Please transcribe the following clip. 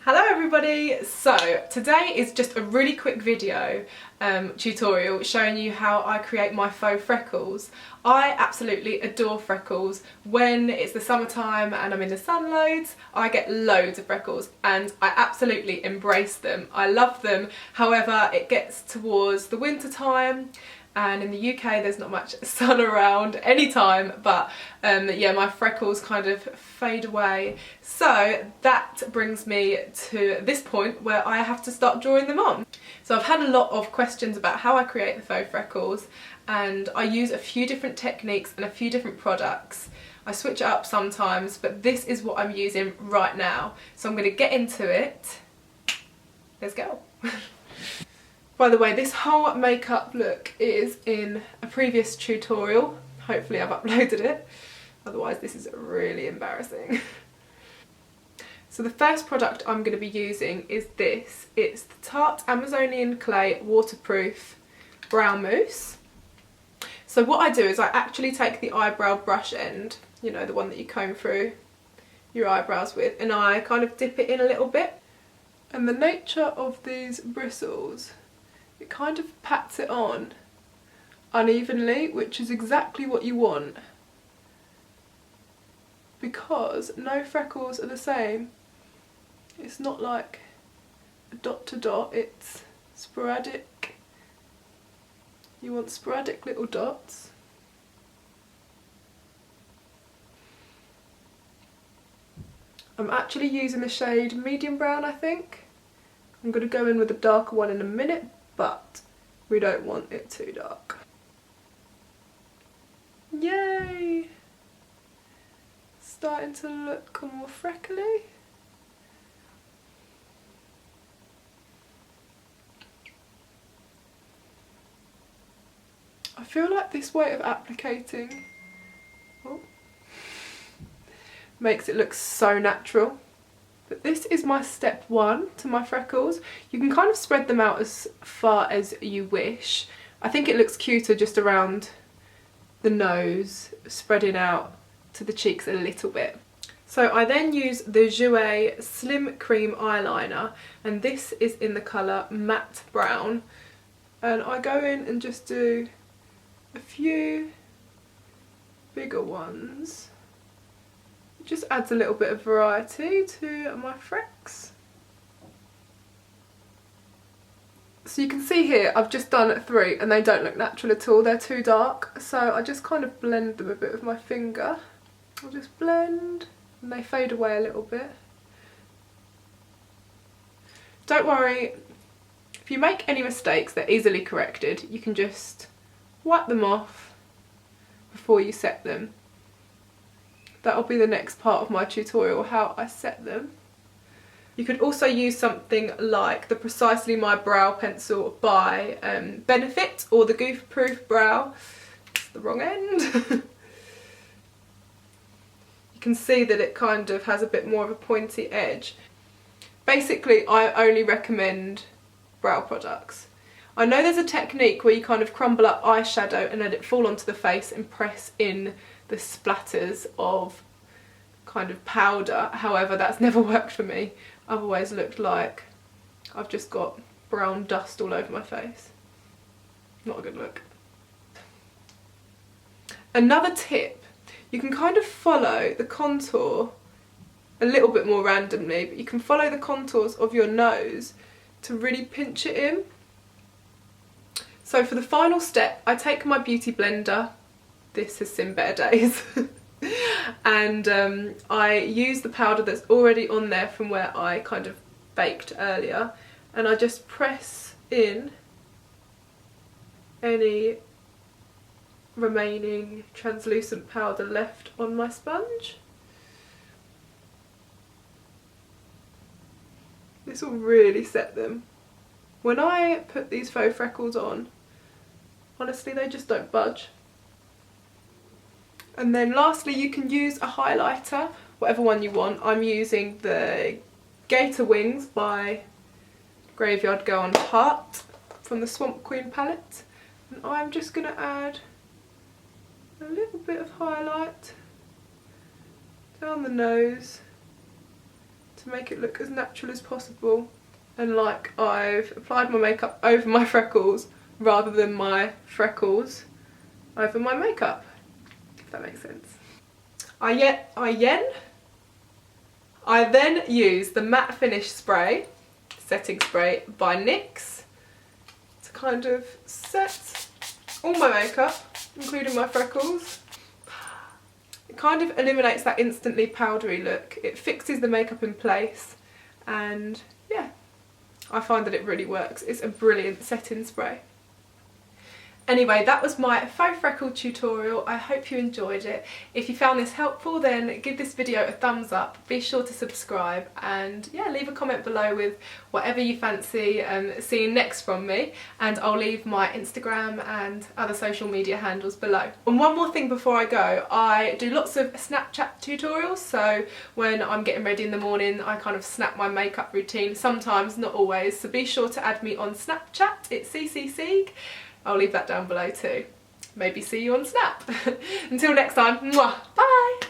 Hello everybody! So today is just a really quick video tutorial showing you how I create my faux freckles. I absolutely adore freckles. When it's the summertime and I'm in the sun loads, I get loads of freckles and I absolutely embrace them. I love them. However, it gets towards the winter time and in the UK there's not much sun around anytime, but yeah, my freckles kind of fade away. So that brings me to this point where I have to start drawing them on. So I've had a lot of questions about how I create the faux freckles, and I use a few different techniques and a few different products. I switch it up sometimes, but this is what I'm using right now. So I'm going to get into it. Let's go. By the way, this whole makeup look is in a previous tutorial. Hopefully I've uploaded it, otherwise this is really embarrassing. So the first product I'm going to be using is this. It's the Tarte Amazonian Clay Waterproof Brow Mousse. So what I do is I actually take the eyebrow brush end, you know, the one that you comb through your eyebrows with, and I kind of dip it in a little bit. And the nature of these bristles, it kind of pats it on unevenly, which is exactly what you want, because no freckles are the same. It's not like a dot to dot, it's sporadic. You want sporadic little dots. I'm actually using the shade medium brown, I think. I'm going to go in with a darker one in a minute, but we don't want it too dark. Yay! Starting to look more freckly. I feel like this way of applicating makes it look so natural. But this is my step one to my freckles. You can kind of spread them out as far as you wish. I think it looks cuter just around the nose, spreading out to the cheeks a little bit. So I then use the Jouer Slim Cream Eyeliner, and this is in the colour Matte Brown. And I go in and just do a few bigger ones. Just adds a little bit of variety to my frecks. So you can see here I've just done 3 and they don't look natural at all, they're too dark, so I just kind of blend them a bit with my finger. I'll just blend and they fade away a little bit. Don't worry, if you make any mistakes they're easily corrected. You can just wipe them off before you set them. That'll be the next part of my tutorial, how I set them. You could also use something like the Precisely My Brow Pencil by Benefit, or the Goof Proof Brow. It's the wrong end. You can see that it kind of has a bit more of a pointy edge. Basically, I only recommend brow products. I know there's a technique where you kind of crumble up eyeshadow and let it fall onto the face and press in the splatters of kind of powder. However, that's never worked for me. I've always looked like I've just got brown dust all over my face. Not a good look. Another tip, you can kind of follow the contour a little bit more randomly, but you can follow the contours of your nose to really pinch it in. So for the final step, I take my beauty blender. This has seen better days. And I use the powder that's already on there from where I kind of baked earlier, and I just press in any remaining translucent powder left on my sponge. This will really set them. When I put these faux freckles on, honestly they just don't budge. And then lastly, you can use a highlighter, whatever one you want. I'm using the Gator Wings by Graveyard Girl on Tarte from the Swamp Queen palette. And I'm just going to add a little bit of highlight down the nose to make it look as natural as possible and like I've applied my makeup over my freckles rather than my freckles over my makeup, if that makes sense. I then use the matte finish spray, setting spray by NYX, to kind of set all my makeup, including my freckles. It kind of eliminates that instantly powdery look. It fixes the makeup in place, and yeah, I find that it really works. It's a brilliant setting spray. Anyway, that was my faux freckle tutorial. I hope you enjoyed it. If you found this helpful, then give this video a thumbs up. Be sure to subscribe, and yeah, leave a comment below with whatever you fancy seeing next from me, and I'll leave my Instagram and other social media handles below. And one more thing before I go, I do lots of Snapchat tutorials, so when I'm getting ready in the morning I kind of snap my makeup routine, sometimes, not always, so be sure to add me on Snapchat. It's CCC. I'll leave that down below too. Maybe see you on Snap. Until next time, mwah, bye!